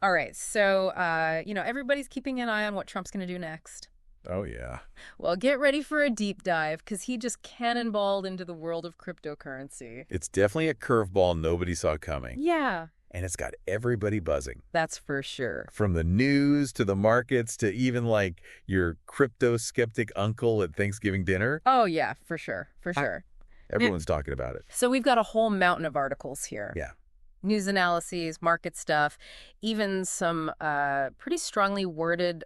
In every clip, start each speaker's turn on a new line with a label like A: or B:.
A: All right, so, everybody's keeping an eye on what Trump's going to do next.
B: Oh, yeah.
A: Well, get ready for a deep dive, because he just cannonballed into the world of cryptocurrency.
B: It's definitely a curveball nobody saw coming.
A: Yeah,
B: And it's got everybody buzzing.
A: that's for sure.
B: From the news to the markets to even like your crypto skeptic uncle at Thanksgiving dinner.
A: Oh, yeah, for sure, for sure.
B: Everyone's talking about it.
A: So we've got a whole mountain of articles here.
B: Yeah.
A: News analyses, market stuff, even some pretty strongly worded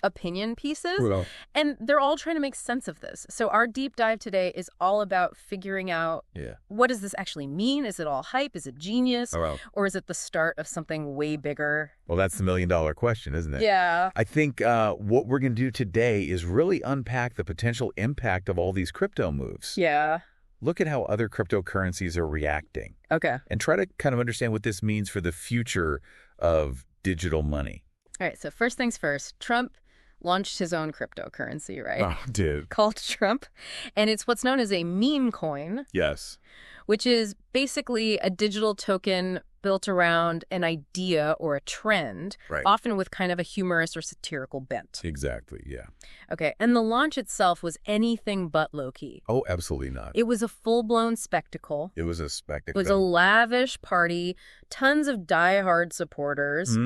A: opinion pieces.
B: Well,
A: And they're all trying to make sense of this. So our deep dive today is all about figuring out,
B: yeah.
A: what does this actually mean? Is it all hype? Is it genius?
B: Oh, well.
A: Or is it the start of something way bigger?
B: Well, that's the million-dollar question, isn't it?
A: Yeah.
B: I think what we're going to do today is really unpack the potential impact of all these crypto moves.
A: Yeah.
B: Look at how other cryptocurrencies are reacting
A: Okay.
B: and try to kind of understand what this means for the future of digital money.
A: All right. So first things first, Trump launched his own cryptocurrency, right?
B: Oh, dude.
A: Called Trump. And it's what's known as a meme coin,
B: Yes.
A: which is basically a digital token built around an idea or a trend,
B: Right.
A: often with kind of a humorous or satirical bent.
B: Exactly, yeah.
A: Okay, and the launch itself was anything but low-key.
B: Oh, absolutely not.
A: It was a full-blown spectacle.
B: It was a
A: It
B: spectacle.
A: was a lavish party, tons of die-hard supporters,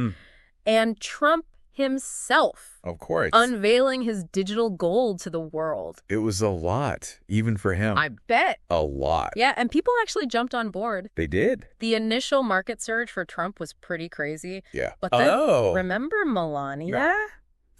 A: and Trump himself
B: Of course.
A: unveiling his digital gold to the world.
B: It was a lot, even for him.
A: I bet.
B: A lot.
A: Yeah, and people actually jumped on board.
B: They did.
A: The initial market surge for Trump was pretty crazy.
B: Yeah.
A: But then,
B: Oh.
A: remember Melania?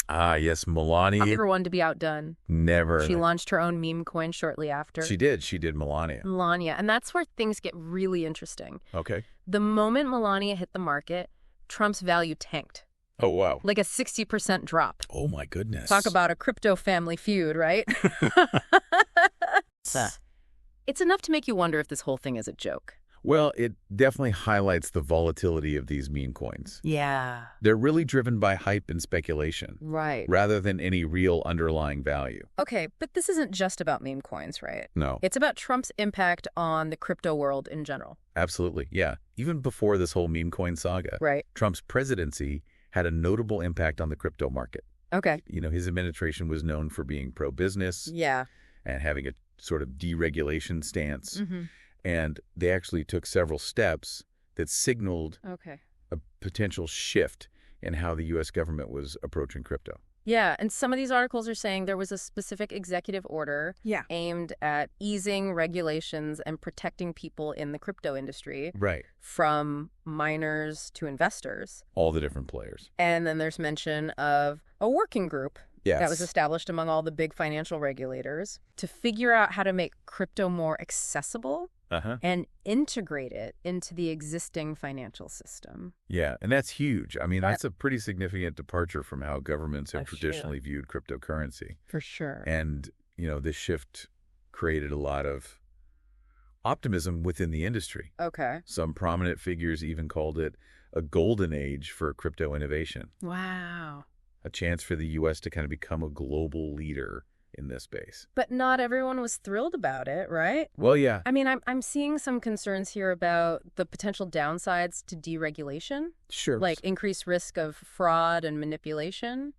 B: Ah, yes, Melania.
A: Never one to be outdone.
B: Never.
A: She launched her own meme coin shortly after.
B: She did. She did Melania.
A: Melania. And that's where things get really interesting.
B: Okay.
A: The moment Melania hit the market, Trump's value tanked.
B: Oh, wow.
A: Like a 60% drop.
B: Oh, my goodness.
A: Talk about a crypto family feud, right? It's enough to make you wonder if this whole thing is a joke.
B: Well, it definitely highlights the volatility of these meme coins.
A: Yeah.
B: They're really driven by hype and speculation,
A: Right.
B: rather than any real underlying value.
A: Okay, but this isn't just about meme coins, right?
B: No,
A: It's about Trump's impact on the crypto world in general.
B: absolutely. Yeah. Even before this whole meme coin saga,
A: Right.
B: Trump's presidency had a notable impact on the crypto market.
A: Okay.
B: You know, his administration was known for being pro-business
A: Yeah.
B: and having a sort of deregulation stance.
A: Mm-hmm.
B: And they actually took several steps that signaled
A: Okay.
B: a potential shift in how the U.S. government was approaching crypto.
A: Yeah, and some of these articles are saying there was a specific executive order aimed at easing regulations and protecting people in the crypto industry
B: Right.
A: from miners to investors.
B: All the different players.
A: And then there's mention of a working group
B: Yes.
A: that was established among all the big financial regulators to figure out how to make crypto more accessible
B: Uh-huh.
A: and integrate it into the existing financial system.
B: Yeah, and that's huge. I mean, that's a pretty significant departure from how governments have
A: For sure.
B: traditionally viewed cryptocurrency.
A: For sure.
B: And, you know, this shift created a lot of optimism within the industry.
A: Okay.
B: Some prominent figures even called it a golden age for crypto innovation,
A: Wow.
B: a chance for the U.S. to kind of become a global leader in this space.
A: But not everyone was thrilled about it, right?
B: Well, yeah.
A: I mean, I'm seeing some concerns here about the potential downsides to deregulation,
B: Sure.
A: like increased risk of fraud and manipulation.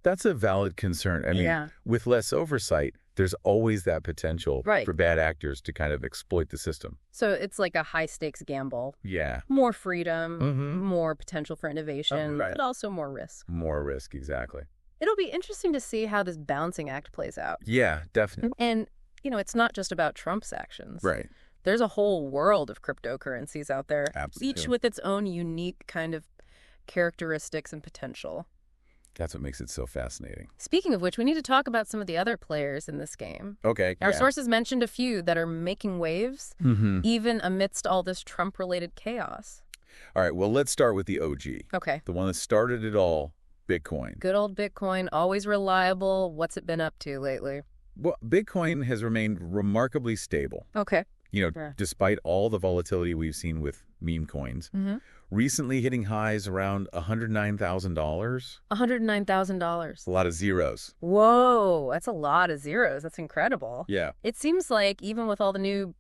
B: That's a valid concern. I mean,
A: Yeah.
B: with less oversight, there's always that potential
A: Right.
B: for bad actors to kind of exploit the system.
A: So it's like a high-stakes gamble.
B: Yeah.
A: More freedom,
B: Mhm.
A: more potential for innovation,
B: right.
A: but also more risk.
B: More risk, exactly.
A: It'll be interesting to see how this balancing act plays out.
B: Yeah, definitely.
A: And, it's not just about Trump's actions.
B: Right.
A: There's a whole world of cryptocurrencies out there,
B: Absolutely.
A: each with its own unique kind of characteristics and potential.
B: That's what makes it so fascinating.
A: Speaking of which, we need to talk about some of the other players in this game.
B: Okay.
A: Our
B: yeah.
A: sources mentioned a few that are making waves,
B: Mm-hmm.
A: even amidst all this Trump-related chaos.
B: All right, well, let's start with the OG.
A: Okay.
B: The one that started it all, Bitcoin.
A: Good old Bitcoin, always reliable. What's it been up to lately?
B: Well, Bitcoin has remained remarkably stable.
A: Okay.
B: You know,
A: Yeah.
B: despite all the volatility we've seen with meme coins.
A: Mm-hmm.
B: Recently hitting highs around $109,000.
A: $109,000.
B: A lot of zeros.
A: Whoa, that's a lot of zeros. That's incredible.
B: Yeah.
A: It seems like even with all the new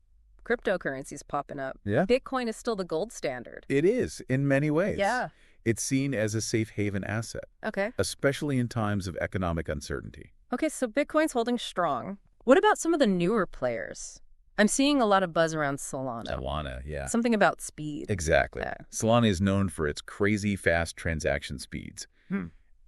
A: cryptocurrencies popping up,
B: Yeah.
A: Bitcoin is still the gold standard.
B: It is in many ways.
A: Yeah.
B: It's seen as a safe haven asset,
A: Okay.
B: especially in times of economic uncertainty.
A: Okay, so Bitcoin's holding strong. What about some of the newer players? I'm seeing a lot of buzz around Solana.
B: Solana, yeah.
A: Something about speed.
B: Exactly.
A: Yeah.
B: Solana is known for its crazy fast transaction speeds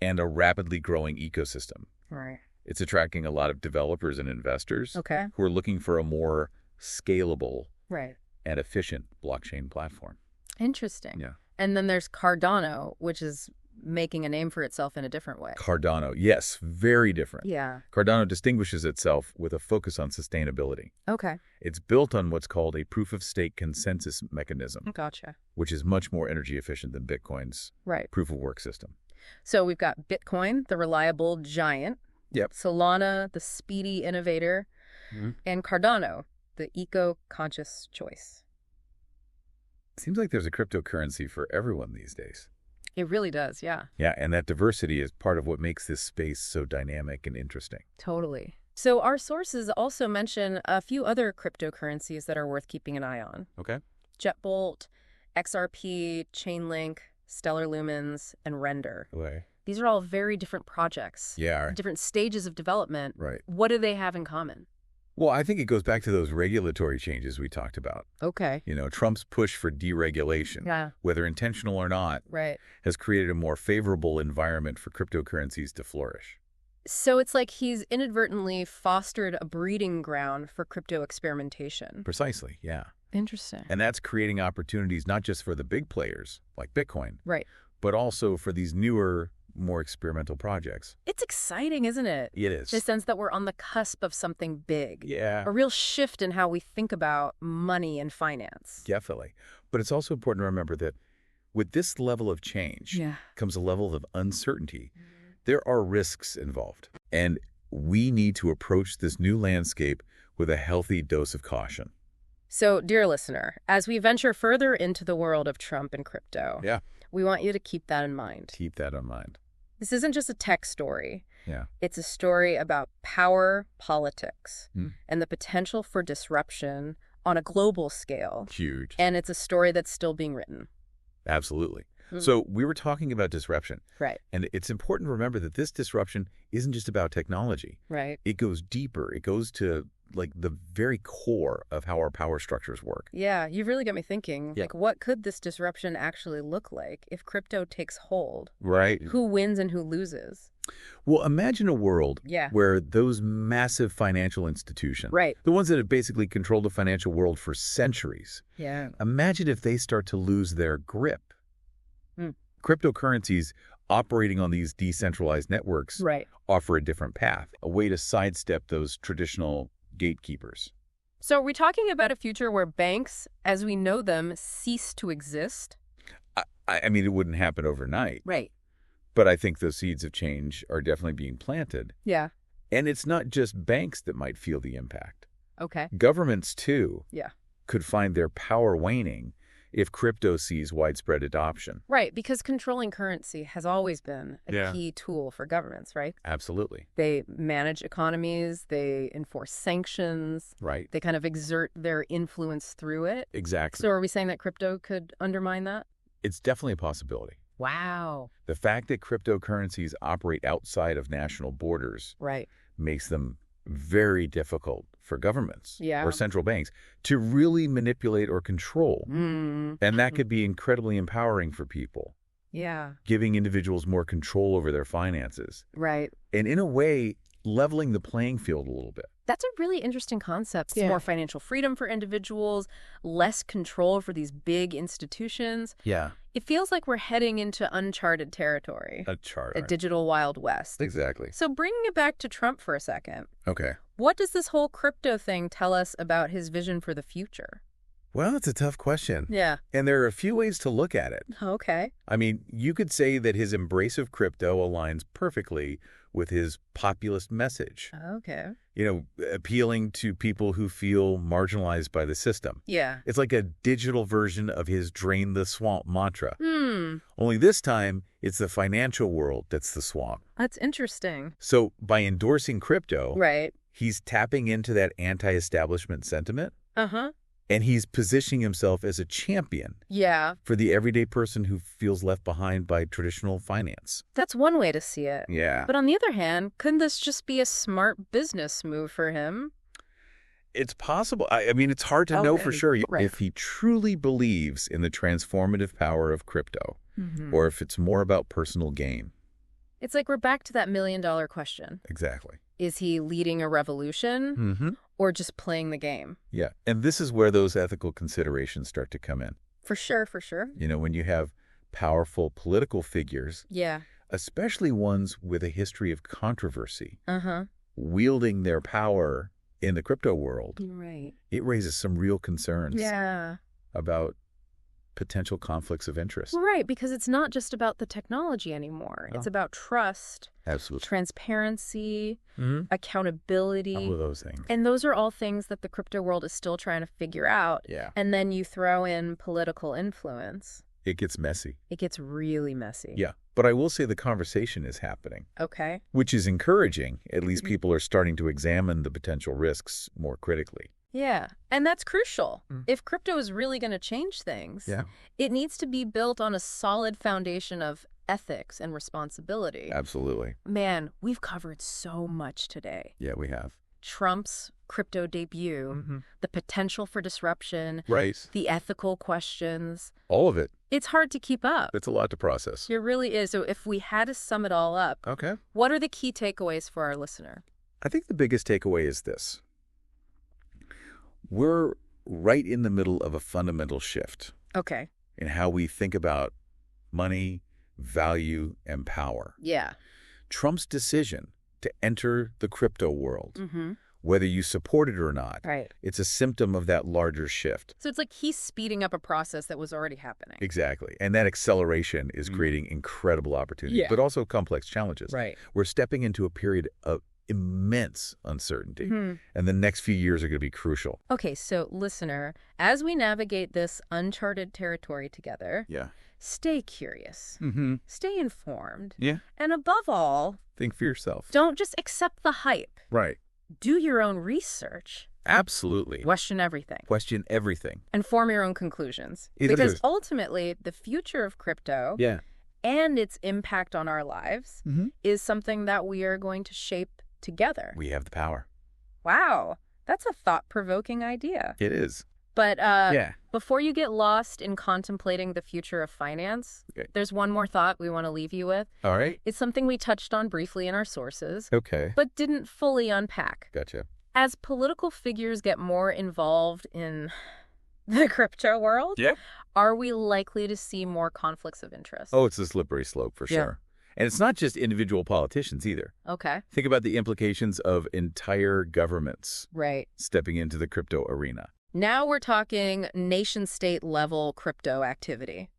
B: and a rapidly growing ecosystem.
A: Right.
B: It's attracting a lot of developers and investors who are looking for a more scalable and efficient blockchain platform.
A: Interesting.
B: Yeah.
A: And then there's Cardano, which is making a name for itself in a different way.
B: Cardano, yes, very different.
A: Yeah.
B: Cardano distinguishes itself with a focus on sustainability.
A: Okay.
B: It's built on what's called a proof-of-stake consensus mechanism,
A: Gotcha.
B: which is much more energy efficient than Bitcoin's proof-of-work system.
A: So we've got Bitcoin, the reliable giant.
B: Yep.
A: Solana, the speedy innovator. And Cardano, the eco-conscious choice.
B: Seems like there's a cryptocurrency for everyone these days.
A: It really does, yeah.
B: Yeah, and that diversity is part of what makes this space so dynamic and interesting.
A: Totally. So our sources also mention a few other cryptocurrencies that are worth keeping an eye on.
B: Okay.
A: Jetbolt, XRP, Chainlink, Stellar Lumens, and Render.
B: Okay.
A: These are all very different projects.
B: Yeah.
A: Different stages of development.
B: Right.
A: What do they have in common?
B: Well, I think it goes back to those regulatory changes we talked about.
A: Okay.
B: You know, Trump's push for deregulation, whether intentional or not, has created a more favorable environment for cryptocurrencies to flourish.
A: So it's like he's inadvertently fostered a breeding ground for crypto experimentation.
B: Precisely, yeah.
A: Interesting.
B: And that's creating opportunities not just for the big players, like Bitcoin, but also for these newer, more experimental projects.
A: It's exciting, isn't it?
B: It is.
A: The sense that we're on the cusp of something big.
B: Yeah.
A: A real shift in how we think about money and finance.
B: Definitely. But it's also important to remember that with this level of change comes a level of uncertainty. There are risks involved. And we need to approach this new landscape with a healthy dose of caution.
A: So, dear listener, as we venture further into the world of Trump and crypto, we want you to keep that in mind.
B: Keep that in mind.
A: This isn't just a tech story.
B: Yeah.
A: It's a story about power politics and the potential for disruption on a global scale.
B: Huge.
A: And it's a story that's still being written.
B: Absolutely. So we were talking about disruption.
A: Right.
B: And it's important to remember that this disruption isn't just about technology.
A: Right.
B: It goes deeper. It goes to like the very core of how our power structures work.
A: Yeah, you've really got me thinking, like, what could this disruption actually look like if crypto takes hold?
B: Right.
A: Who wins and who loses?
B: Well, imagine a world where those massive financial institutions, the ones that have basically controlled the financial world for centuries, imagine if they start to lose their grip. Cryptocurrencies operating on these decentralized networks offer a different path, a way to sidestep those traditional gatekeepers.
A: So are we talking about a future where banks, as we know them, cease to exist?
B: I mean, it wouldn't happen overnight.
A: Right.
B: But I think those seeds of change are definitely being planted.
A: Yeah.
B: And it's not just banks that might feel the impact.
A: Okay.
B: Governments, too, could find their power waning if crypto sees widespread adoption.
A: Right, because controlling currency has always been a key tool for governments, right?
B: Absolutely.
A: They manage economies, they enforce sanctions.
B: Right.
A: They kind of exert their influence through it.
B: Exactly.
A: So are we saying that crypto could undermine that?
B: It's definitely a possibility.
A: Wow.
B: The fact that cryptocurrencies operate outside of national borders makes them very difficult for governments or central banks to really manipulate or control. And that could be incredibly empowering for people.
A: Yeah.
B: Giving individuals more control over their finances.
A: Right.
B: And in a way, leveling the playing field a little bit.
A: That's a really interesting concept. More financial freedom for individuals, less control for these big institutions.
B: Yeah.
A: It feels like we're heading into uncharted territory. A digital Wild West.
B: Exactly.
A: So bringing it back to Trump for a second.
B: Okay.
A: What does this whole crypto thing tell us about his vision for the future?
B: Well, it's a tough question.
A: Yeah.
B: And there are a few ways to look at it.
A: Okay.
B: I mean, you could say that his embrace of crypto aligns perfectly with his populist message.
A: Okay.
B: You know, appealing to people who feel marginalized by the system.
A: Yeah.
B: It's like a digital version of his drain the swamp mantra. Only this time, it's the financial world that's the swamp.
A: That's interesting.
B: So by endorsing crypto,
A: he's
B: tapping into that anti-establishment sentiment. And he's positioning himself as a champion for the everyday person who feels left behind by traditional finance.
A: That's one way to see it.
B: Yeah.
A: But on the other hand, couldn't this just be a smart business move for him?
B: It's possible. I mean, it's hard to know for sure if he truly believes in the transformative power of crypto or if it's more about personal gain.
A: It's like we're back to that $1 million question.
B: Exactly.
A: Is he leading a revolution or just playing the game?
B: Yeah. And this is where those ethical considerations start to come in.
A: For sure, for sure.
B: You know, when you have powerful political figures, especially ones with a history of controversy, wielding their power in the crypto world, it raises some real concerns about potential conflicts of interest.
A: Right, because it's not just about the technology anymore. It's about trust, transparency, accountability.
B: All of those things.
A: And those are all things that the crypto world is still trying to figure out.
B: Yeah.
A: And then you throw in political influence.
B: It gets messy.
A: It gets really messy.
B: Yeah. But I will say the conversation is happening.
A: Okay.
B: Which is encouraging. At least people are starting to examine the potential risks more critically.
A: Yeah, and that's crucial. If crypto is really going to change things, it needs to be built on a solid foundation of ethics and responsibility.
B: Absolutely.
A: Man, we've covered so much today.
B: Yeah, we have.
A: Trump's crypto debut, the potential for disruption, the ethical questions.
B: All of it.
A: It's hard to keep up.
B: It's a lot to process.
A: It really is. So if we had to sum it all up, what are the key takeaways for our listener?
B: I think the biggest takeaway is this. We're right in the middle of a fundamental shift in how we think about money, value, and power.
A: Yeah.
B: Trump's decision to enter the crypto world, whether you support it or not, it's a symptom of that larger shift.
A: So it's like he's speeding up a process that was already happening.
B: Exactly. And that acceleration is creating incredible opportunities, but also complex challenges. We're stepping into a period of immense uncertainty, and the next few years are going to be crucial.
A: Okay, so listener, as we navigate this uncharted territory together, stay curious, stay informed, and above all,
B: think for yourself.
A: Don't just accept the hype.
B: Right.
A: Do your own research.
B: Absolutely.
A: Question everything.
B: Question everything.
A: And form your own conclusions. Because ultimately, the future of crypto and its impact on our lives is something that we are going to shape together.
B: We have the power.
A: Wow. That's a thought-provoking idea.
B: It is.
A: But before you get lost in contemplating the future of finance, there's one more thought we want to leave you with.
B: All right.
A: It's something we touched on briefly in our sources.
B: Okay.
A: But didn't fully unpack.
B: Gotcha.
A: As political figures get more involved in the crypto world, are we likely to see more conflicts of interest?
B: Oh, it's a slippery slope for sure. And it's not just individual politicians either.
A: Okay.
B: Think about the implications of entire governments stepping into the crypto arena.
A: Now we're talking nation-state level crypto activity.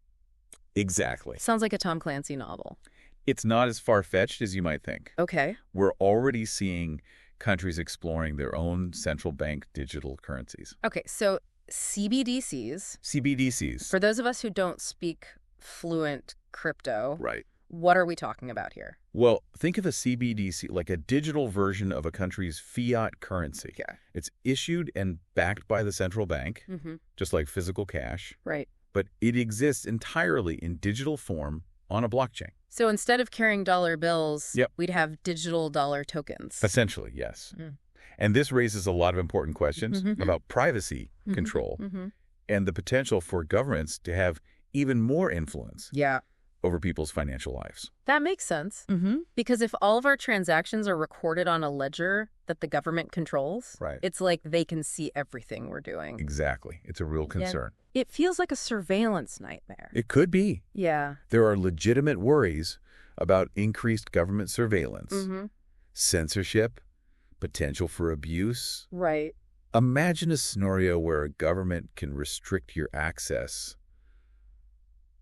B: Exactly.
A: Sounds like a Tom Clancy novel.
B: It's not as far-fetched as you might think.
A: Okay.
B: We're already seeing countries exploring their own central bank digital currencies.
A: Okay, so CBDCs.
B: CBDCs.
A: For those of us who don't speak fluent crypto.
B: Right.
A: What are we talking about here?
B: Well, think of a CBDC like a digital version of a country's fiat currency. It's issued and backed by the central bank, just like physical cash.
A: Right.
B: But it exists entirely in digital form on a blockchain.
A: So instead of carrying dollar bills, we'd have digital dollar tokens.
B: Essentially, yes. And this raises a lot of important questions about privacy control and the potential for governments to have even more influence over people's financial lives.
A: That makes sense. Because if all of our transactions are recorded on a ledger that the government controls, it's like they can see everything we're doing.
B: Exactly. It's a real concern.
A: It feels like a surveillance nightmare.
B: It could be.
A: Yeah.
B: There are legitimate worries about increased government surveillance, censorship, potential for abuse.
A: Right.
B: Imagine a scenario where a government can restrict your access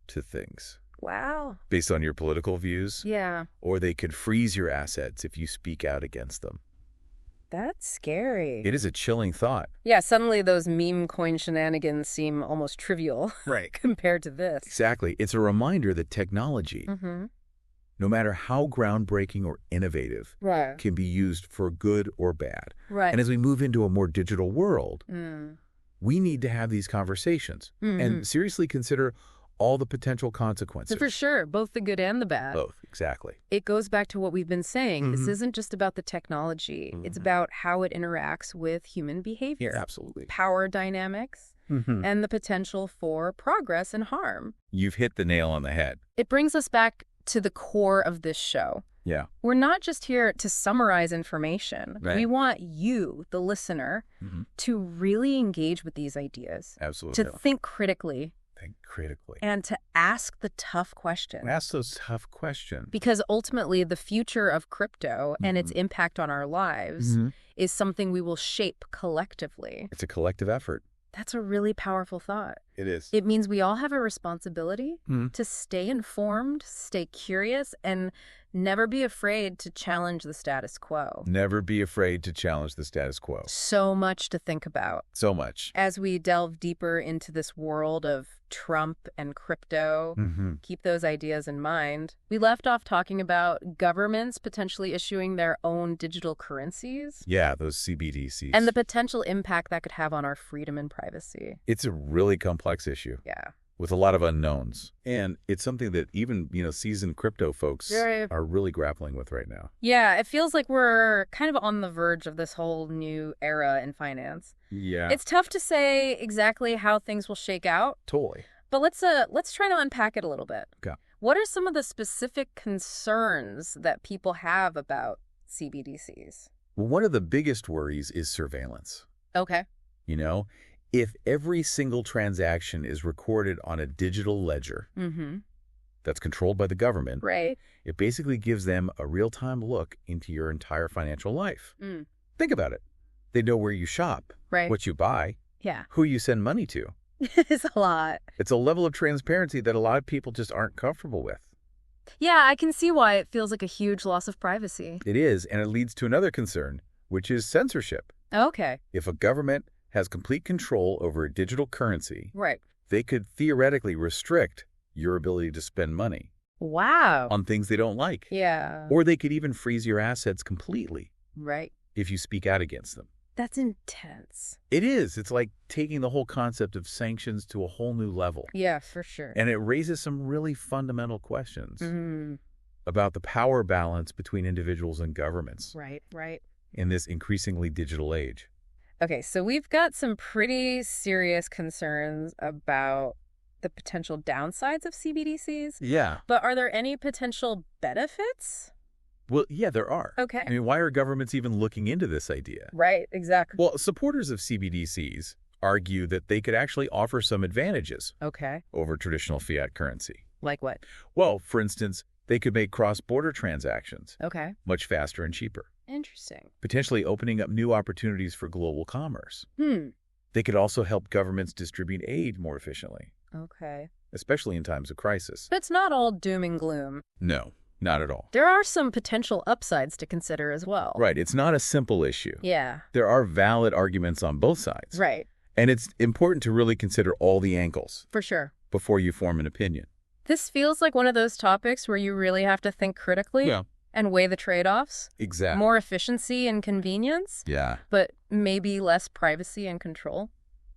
B: to things.
A: Wow.
B: Based on your political views.
A: Yeah.
B: Or they could freeze your assets if you speak out against them.
A: That's scary.
B: It is a chilling thought.
A: Yeah, suddenly those meme coin shenanigans seem almost trivial compared to this.
B: Exactly. It's a reminder that technology, no matter how groundbreaking or innovative, can be used for good or bad. And as we move into a more digital world, we need to have these conversations and seriously consider all the potential consequences.
A: For sure, both the good and the bad.
B: Both, exactly.
A: It goes back to what we've been saying. This isn't just about the technology. It's about how it interacts with human behavior.
B: Absolutely.
A: Power dynamics and the potential for progress and harm.
B: You've hit the nail on the head.
A: It brings us back to the core of this show.
B: Yeah.
A: We're not just here to summarize information.
B: Right.
A: We want you, the listener, to really engage with these ideas.
B: Absolutely.
A: To think critically. And to ask the tough questions.
B: Ask those tough questions.
A: Because ultimately, the future of crypto and its impact on our lives is something we will shape collectively.
B: It's a collective effort.
A: That's a really powerful thought.
B: It is.
A: It means we all have a responsibility to stay informed, stay curious, and never be afraid to challenge the status quo.
B: Never be afraid to challenge the status quo.
A: So much to think about.
B: So much.
A: As we delve deeper into this world of Trump and crypto, keep those ideas in mind. We left off talking about governments potentially issuing their own digital currencies.
B: Yeah, those CBDCs.
A: And the potential impact that could have on our freedom and privacy.
B: It's a really complex issue.
A: Yeah.
B: With a lot of unknowns. And it's something that even, seasoned crypto folks are really grappling with right now.
A: Yeah, it feels like we're kind of on the verge of this whole new era in finance.
B: Yeah.
A: It's tough to say exactly how things will shake out.
B: Totally.
A: But let's try to unpack it a little bit.
B: Okay.
A: What are some of the specific concerns that people have about CBDCs?
B: Well, one of the biggest worries is surveillance.
A: Okay.
B: If every single transaction is recorded on a digital ledger that's controlled by the government,
A: right,
B: it basically gives them a real-time look into your entire financial life. Think about it. They know where you shop,
A: right,
B: what you buy, who you send money to.
A: It's a lot.
B: It's a level of transparency that a lot of people just aren't comfortable with.
A: Yeah, I can see why it feels like a huge loss of privacy.
B: It is, and it leads to another concern, which is censorship.
A: Okay.
B: If a government has complete control over a digital currency,
A: right,
B: they could theoretically restrict your ability to spend money.
A: Wow.
B: On things they don't like.
A: Yeah.
B: Or they could even freeze your assets completely.
A: Right.
B: If you speak out against them.
A: That's intense.
B: It is. It's like taking the whole concept of sanctions to a whole new level.
A: Yeah, for sure.
B: And it raises some really fundamental questions about the power balance between individuals and governments.
A: Right, right.
B: In this increasingly digital age.
A: Okay, so we've got some pretty serious concerns about the potential downsides of CBDCs.
B: Yeah.
A: But are there any potential benefits?
B: Well, yeah, there are.
A: Okay.
B: I mean, why are governments even looking into this idea?
A: Right, exactly.
B: Well, supporters of CBDCs argue that they could actually offer some advantages over traditional fiat currency.
A: Like what?
B: Well, for instance, they could make cross-border transactions much faster and cheaper.
A: Interesting.
B: Potentially opening up new opportunities for global commerce. They could also help governments distribute aid more efficiently.
A: Okay.
B: Especially in times of crisis.
A: But it's not all doom and gloom.
B: No, not at all.
A: There are some potential upsides to consider as well.
B: Right. It's not a simple issue.
A: Yeah.
B: There are valid arguments on both sides.
A: Right.
B: And it's important to really consider all the angles.
A: For sure.
B: Before you form an opinion.
A: This feels like one of those topics where you really have to think critically.
B: Yeah.
A: And weigh the trade-offs.
B: Exactly.
A: More efficiency and convenience.
B: Yeah.
A: But maybe less privacy and control.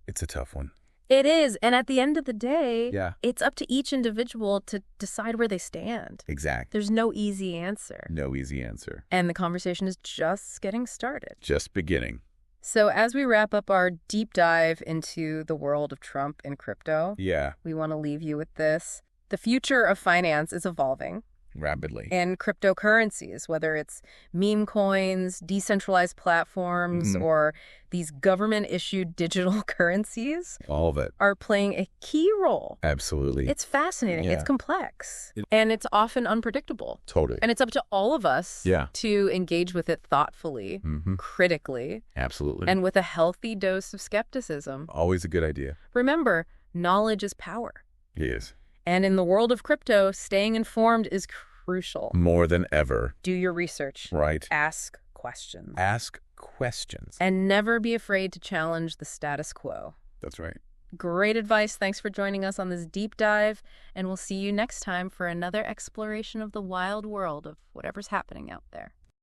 B: It's a tough one.
A: It is. And at the end of the day,
B: yeah,
A: it's up to each individual to decide where they stand.
B: Exactly.
A: There's no easy answer.
B: No easy answer.
A: And the conversation is just getting started.
B: Just beginning.
A: So as we wrap up our deep dive into the world of Trump and crypto, we want to leave you with this. The future of finance is evolving.
B: Rapidly.
A: And cryptocurrencies, whether it's meme coins, decentralized platforms, or these government-issued digital currencies.
B: All of it.
A: Are playing a key role.
B: Absolutely.
A: It's fascinating. Yeah. It's complex. And it's often unpredictable.
B: Totally.
A: And it's up to all of us to engage with it thoughtfully, critically.
B: Absolutely.
A: And with a healthy dose of skepticism.
B: Always a good idea.
A: Remember, knowledge is power.
B: It is.
A: And in the world of crypto, staying informed is crucial.
B: More than ever.
A: Do your research.
B: Right.
A: Ask questions.
B: Ask questions.
A: And never be afraid to challenge the status quo.
B: That's right.
A: Great advice. Thanks for joining us on this deep dive. And we'll see you next time for another exploration of the wild world of whatever's happening out there.